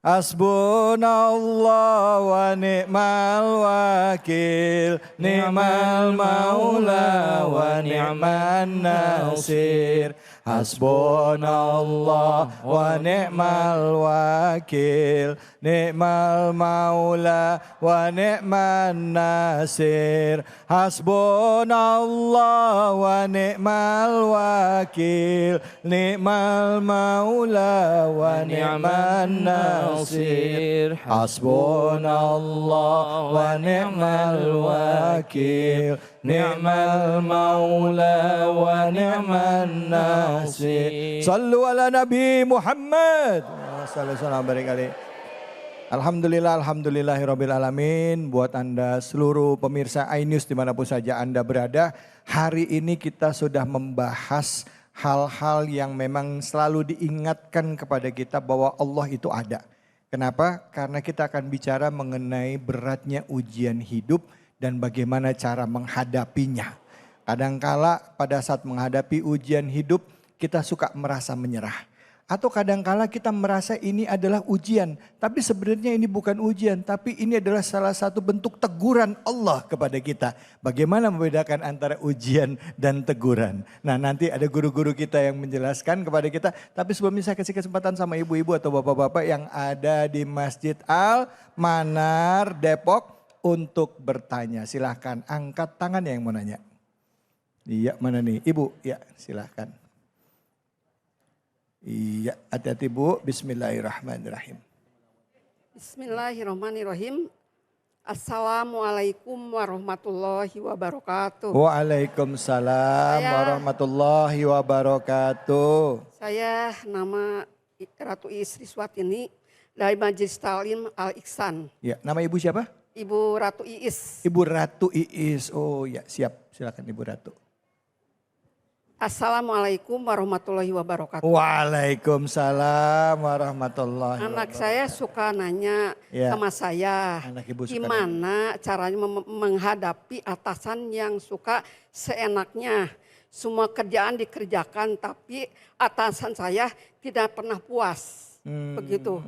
Hasbunallah wa ni'mal wakil, ni'mal maula wa ni'man nasir. Hasbunallah wa ni'mal wakil, ni'mal maula wa ni'man nasir. Hasbunallah wa ni'mal wakil, ni'mal maula wa ni'man nasir. Hasbunallah wa ni'mal wakil, ni'mal maula wa ni'man nasir. Sallu ala Nabi Muhammad. Sallallahu alaihi. Alhamdulillahirabbil alamin. Buat Anda seluruh pemirsa iNews dimanapun saja Anda berada, hari ini kita sudah membahas hal-hal yang memang selalu diingatkan kepada kita bahwa Allah itu ada. Kenapa? Karena kita akan bicara mengenai beratnya ujian hidup dan bagaimana cara menghadapinya. Kadangkala pada saat menghadapi ujian hidup kita suka merasa menyerah. Atau kadangkala kita merasa ini adalah ujian. Tapi sebenarnya ini bukan ujian. Tapi ini adalah salah satu bentuk teguran Allah kepada kita. Bagaimana membedakan antara ujian dan teguran. Nah nanti ada guru-guru kita yang menjelaskan kepada kita. Tapi sebelumnya saya kasih kesempatan sama ibu-ibu atau bapak-bapak yang ada di Masjid Al-Manar Depok untuk bertanya. Silahkan angkat tangan yang mau nanya. Iya mana nih ibu? Ya silahkan. Iya, hati-hati Bu. Bismillahirrahmanirrahim. Bismillahirrahmanirrahim. Assalamualaikum warahmatullahi wabarakatuh. Waalaikumsalam warahmatullahi wabarakatuh. Saya nama Ratu Iis Riswatini dari Majelis Ta'lim Al-Ihsan. Ya, nama ibu siapa? Ibu Ratu Iis. Ibu Ratu Iis. Oh ya, siap. Silakan Ibu Ratu. Assalamualaikum warahmatullahi wabarakatuh. Waalaikumsalam warahmatullahi wabarakatuh. Anak saya suka nanya sama saya, gimana caranya menghadapi atasan yang suka seenaknya. Semua kerjaan dikerjakan tapi atasan saya tidak pernah puas. Begitu.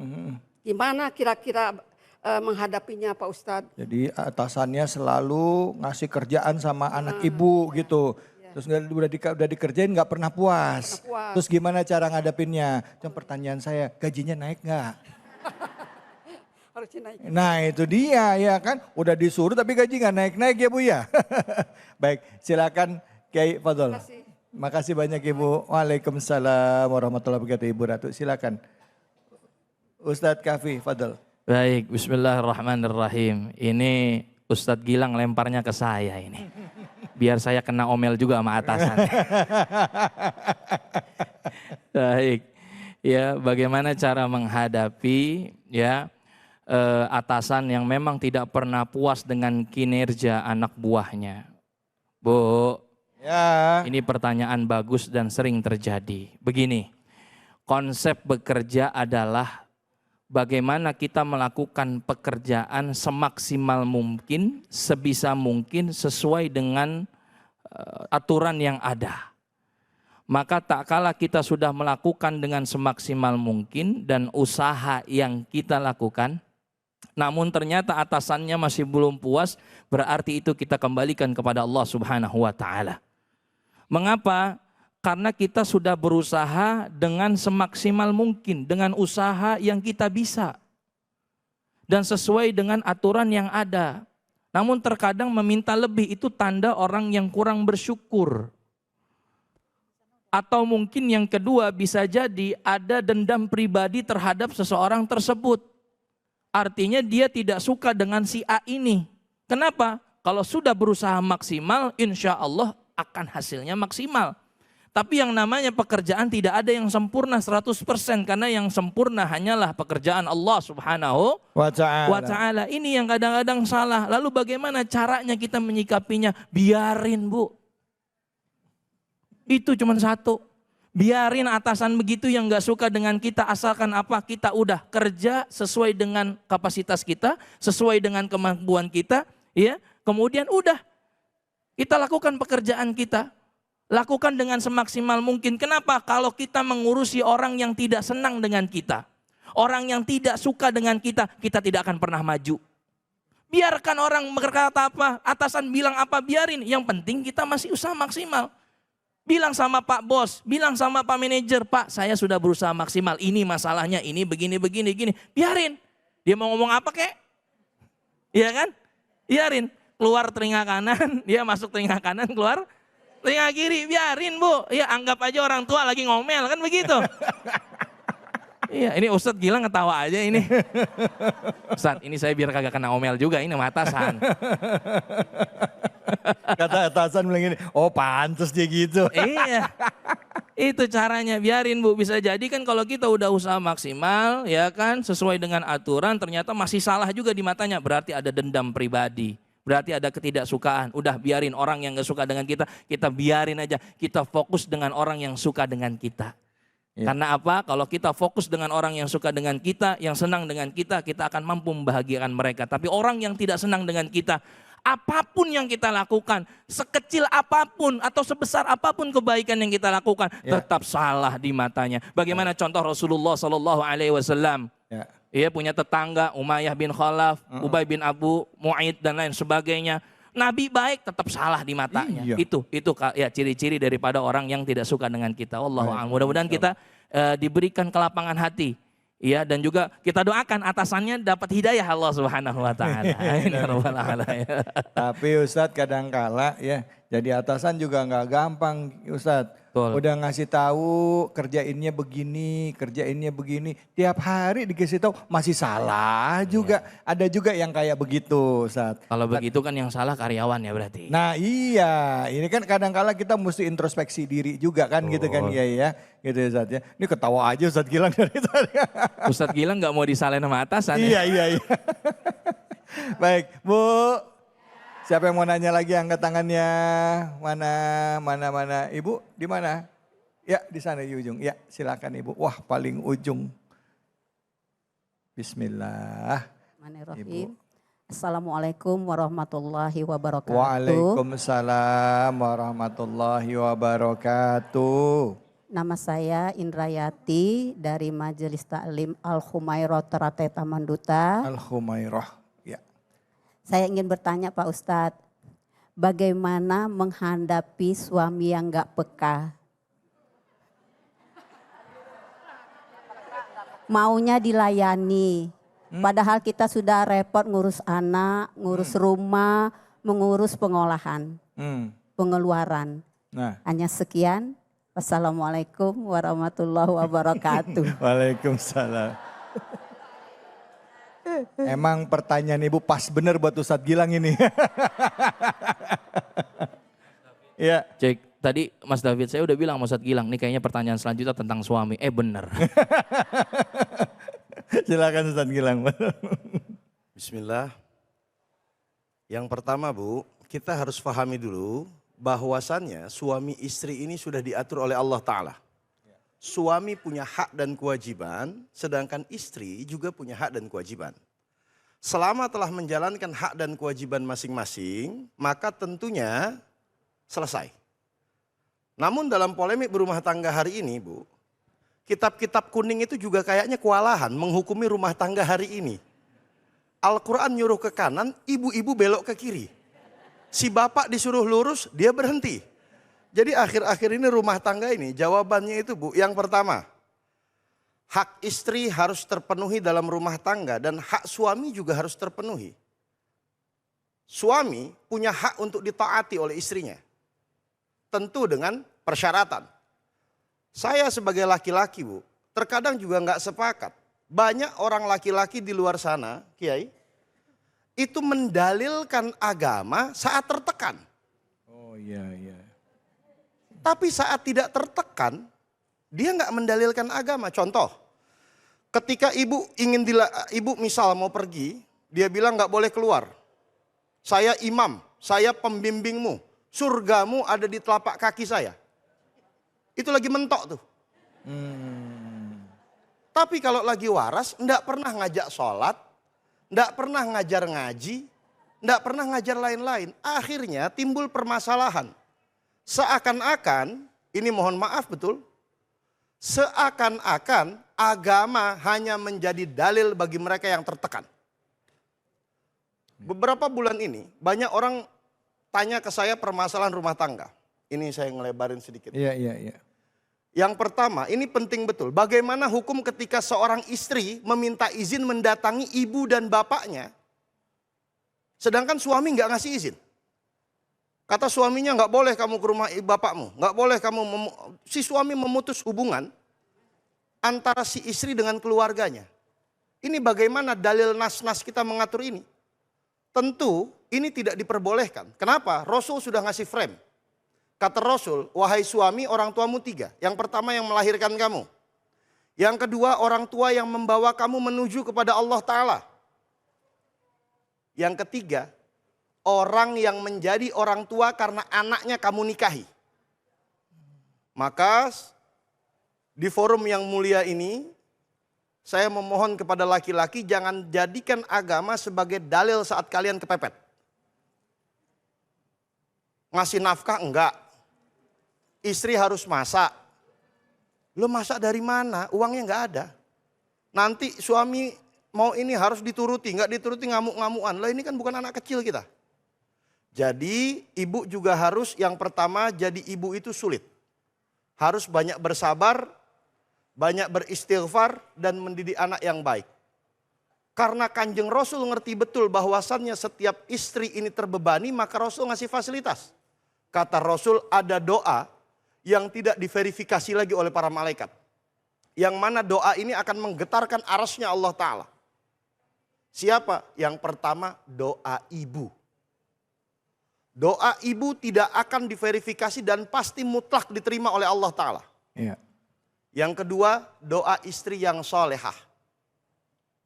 Gimana kira-kira menghadapinya Pak Ustadz? Jadi atasannya selalu ngasih kerjaan sama anak ibu gitu. Terus udah dikerjain nggak pernah puas. Terus gimana cara ngadepinnya? Cuma pertanyaan saya, gajinya naik nggak? Harusnya naik. Nah itu dia ya kan. Udah disuruh tapi gaji nggak naik-naik ya Bu ya. Baik silakan Kiai Fadol. Makasih banyak Ibu. Waalaikumsalam warahmatullahi wabarakatuh Ibu Ratu. Silakan. Ustadz Kafi Fadol. Baik, bismillahirrahmanirrahim. Ini Ustadz Gilang lemparnya ke saya ini. Biar saya kena omel juga sama atasan. Baik, ya bagaimana cara menghadapi ya atasan yang memang tidak pernah puas dengan kinerja anak buahnya. Bu, ya. Ini pertanyaan bagus dan sering terjadi. Begini, konsep bekerja adalah bagaimana kita melakukan pekerjaan semaksimal mungkin, sebisa mungkin sesuai dengan aturan yang ada. Maka tak kala kita sudah melakukan dengan semaksimal mungkin dan usaha yang kita lakukan, namun ternyata atasannya masih belum puas, berarti itu kita kembalikan kepada Allah Subhanahu wa taala. Mengapa? Karena kita sudah berusaha dengan semaksimal mungkin, dengan usaha yang kita bisa. Dan sesuai dengan aturan yang ada. Namun terkadang meminta lebih itu tanda orang yang kurang bersyukur. Atau mungkin yang kedua bisa jadi ada dendam pribadi terhadap seseorang tersebut. Artinya dia tidak suka dengan si A ini. Kenapa? Kalau sudah berusaha maksimal, insya Allah akan hasilnya maksimal. Tapi yang namanya pekerjaan tidak ada yang sempurna 100% karena yang sempurna hanyalah pekerjaan Allah Subhanahu wa ta'ala. Ini yang kadang-kadang salah. Lalu bagaimana caranya kita menyikapinya? Biarin Bu. Itu cuma satu. Biarin atasan begitu yang gak suka dengan kita asalkan apa? Kita udah kerja sesuai dengan kapasitas kita, sesuai dengan kemampuan kita. Ya, kemudian udah kita lakukan pekerjaan kita. Lakukan dengan semaksimal mungkin. Kenapa? Kalau kita mengurusi orang yang tidak senang dengan kita. Orang yang tidak suka dengan kita, kita tidak akan pernah maju. Biarkan orang berkata apa, atasan bilang apa, biarin. Yang penting kita masih usaha maksimal. Bilang sama Pak Bos, bilang sama Pak Manajer, Pak saya sudah berusaha maksimal. Ini masalahnya, ini begini. Biarin. Dia mau ngomong apa kek? Iya kan? Biarin. Keluar telinga kanan, dia masuk telinga kanan, keluar telinga kiri. Biarin Bu. Ya anggap aja orang tua lagi ngomel, kan begitu. Iya, ini Ustadz Gilang ketawa aja ini. Ustadz, ini saya biar kagak kena omel juga, ini sama atasan. Kata atasan bilang gini, oh pantas dia gitu. Iya, itu caranya, biarin Bu. Bisa jadi kan kalau kita udah usaha maksimal, ya kan, sesuai dengan aturan, ternyata masih salah juga di matanya. Berarti ada dendam pribadi. Berarti ada ketidaksukaan. Udah biarin orang yang gak suka dengan kita biarin aja. Kita fokus dengan orang yang suka dengan kita. Ya. Karena apa? Kalau kita fokus dengan orang yang suka dengan kita, yang senang dengan kita akan mampu membahagiakan mereka. Tapi orang yang tidak senang dengan kita, apapun yang kita lakukan, sekecil apapun atau sebesar apapun kebaikan yang kita lakukan, tetap salah di matanya. Bagaimana contoh Rasulullah SAW? Ia punya tetangga Umayyah bin Khalaf, Ubay bin Abu Mu'aid dan lain sebagainya. Nabi baik tetap salah di matanya. Iya. Itu ya ciri-ciri daripada orang yang tidak suka dengan kita. Wallahu a'lam. Mudah-mudahan kita diberikan kelapangan hati. Ya, dan juga kita doakan atasannya dapat hidayah Allah Subhanahu wa taala. Tapi Ustadz kadang-kala ya jadi atasan juga nggak gampang Ustadz. Betul. Udah ngasih tahu kerjainnya begini. Tiap hari dikasih tahu masih salah juga. Ada juga yang kayak begitu Ustadz. Kalau begitu kan yang salah karyawan ya berarti. Nah iya, ini kan kadang-kala kita mesti introspeksi diri juga kan gitu kan ya. Gitu Ustadz ya. Ini ketawa aja Ustadz Gilang dari tadi. Ustadz Gilang gak mau disalahin sama atasan. Iya. Baik Bu. Siapa yang mau nanya lagi, angkat tangannya. Mana. Ibu di mana? Ya di sana di ujung. Ya silakan Ibu. Wah paling ujung. Bismillah. Ibu. Assalamualaikum warahmatullahi wabarakatuh. Waalaikumsalam warahmatullahi wabarakatuh. Nama saya Indrayati dari Majelis Taklim Al-Humairah Teratai Taman Duta. Al-Humairah. Saya ingin bertanya Pak Ustadz, bagaimana menghadapi suami yang gak peka? Maunya dilayani, padahal kita sudah repot ngurus anak, ngurus rumah, mengurus pengolahan, pengeluaran. Hanya sekian, wassalamualaikum warahmatullahi wabarakatuh. Waalaikumsalam. Emang pertanyaan Ibu pas bener buat Ustadz Gilang ini. Ya. Cek, tadi Mas David saya udah bilang sama Ustadz Gilang, nih kayaknya pertanyaan selanjutnya tentang suami. Bener. Silakan Ustadz Gilang. Bismillah. Yang pertama Bu, kita harus pahami dulu bahwasannya suami istri ini sudah diatur oleh Allah Ta'ala. Suami punya hak dan kewajiban, sedangkan istri juga punya hak dan kewajiban. Selama telah menjalankan hak dan kewajiban masing-masing, maka tentunya selesai. Namun dalam polemik berumah tangga hari ini, Bu, kitab-kitab kuning itu juga kayaknya kewalahan menghukumi rumah tangga hari ini. Al-Quran nyuruh ke kanan, ibu-ibu belok ke kiri. Si bapak disuruh lurus, dia berhenti. Jadi akhir-akhir ini rumah tangga ini jawabannya itu Bu, yang pertama, hak istri harus terpenuhi dalam rumah tangga dan hak suami juga harus terpenuhi. Suami punya hak untuk ditaati oleh istrinya. Tentu dengan persyaratan. Saya sebagai laki-laki Bu, terkadang juga nggak sepakat. Banyak orang laki-laki di luar sana, Kiai, itu mendalilkan agama saat tertekan. Oh iya. Tapi saat tidak tertekan, dia nggak mendalilkan agama. Contoh, ketika ibu ibu misal mau pergi, dia bilang nggak boleh keluar. Saya imam, saya pembimbingmu, surgamu ada di telapak kaki saya. Itu lagi mentok tuh. Tapi kalau lagi waras, nggak pernah ngajak sholat, nggak pernah ngajar ngaji, nggak pernah ngajar lain-lain. Akhirnya timbul permasalahan. Seakan-akan, ini mohon maaf betul, seakan-akan agama hanya menjadi dalil bagi mereka yang tertekan. Beberapa bulan ini banyak orang tanya ke saya permasalahan rumah tangga. Ini saya ngelebarin sedikit. Iya, iya, iya. Yang pertama, ini penting betul. Bagaimana hukum ketika seorang istri meminta izin mendatangi ibu dan bapaknya, sedangkan suami nggak ngasih izin. Kata suaminya nggak boleh kamu ke rumah bapakmu, nggak boleh kamu. Si suami memutus hubungan antara si istri dengan keluarganya. Ini bagaimana dalil nas-nas kita mengatur ini? Tentu ini tidak diperbolehkan. Kenapa? Rasul sudah ngasih frame. Kata Rasul, wahai suami, orang tuamu 3. Yang pertama yang melahirkan kamu. Yang kedua, orang tua yang membawa kamu menuju kepada Allah Ta'ala. Yang ketiga, orang yang menjadi orang tua karena anaknya kamu nikahi. Maka di forum yang mulia ini, saya memohon kepada laki-laki jangan jadikan agama sebagai dalil saat kalian kepepet. Ngasih nafkah enggak. Istri harus masak. Lo masak dari mana? Uangnya enggak ada. Nanti suami mau ini harus dituruti. Enggak dituruti ngamuk-ngamuan. Lah ini kan bukan anak kecil kita. Jadi ibu juga harus yang pertama jadi ibu itu sulit. Harus banyak bersabar, banyak beristighfar dan mendidik anak yang baik. Karena Kanjeng Rasul ngerti betul bahwasannya setiap istri ini terbebani, maka Rasul ngasih fasilitas. Kata Rasul ada doa yang tidak diverifikasi lagi oleh para malaikat. Yang mana doa ini akan menggetarkan arasnya Allah Ta'ala. Siapa? Yang pertama doa ibu. Doa ibu tidak akan diverifikasi dan pasti mutlak diterima oleh Allah Ta'ala. Iya. Yang kedua doa istri yang solehah.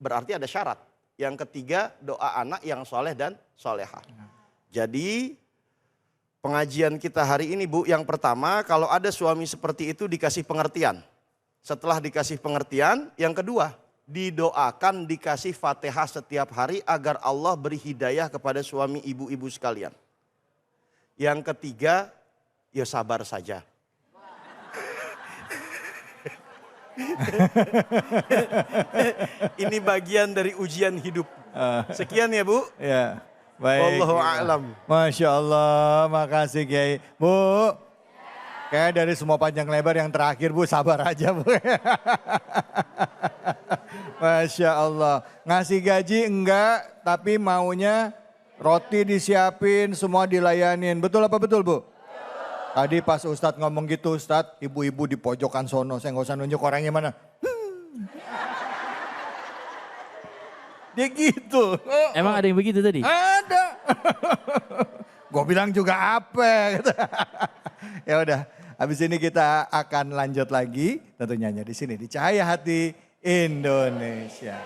Berarti ada syarat. Yang ketiga doa anak yang soleh dan solehah. Jadi pengajian kita hari ini Bu, yang pertama kalau ada suami seperti itu dikasih pengertian. Setelah dikasih pengertian, yang kedua didoakan dikasih Fatihah setiap hari agar Allah beri hidayah kepada suami ibu-ibu sekalian. Yang ketiga, ya sabar saja. Ini bagian dari ujian hidup. Sekian ya Bu. Ya. Baik. Wallahu a'lam. Masya Allah, makasih Kiai. Bu, kayak dari semua panjang lebar yang terakhir Bu, sabar aja Bu. Masya Allah. Ngasih gaji enggak, tapi maunya roti disiapin, semua dilayanin. Betul apa betul Bu? Tadi pas Ustadz ngomong gitu, Ustadz, ibu-ibu di pojokan sono, saya nggak usah nunjuk orangnya mana. Dia gitu. Emang ada yang begitu tadi? Ada. Gue bilang juga apa. Gitu. Ya udah, habis ini kita akan lanjut lagi tentunya di sini di Cahaya Hati Indonesia.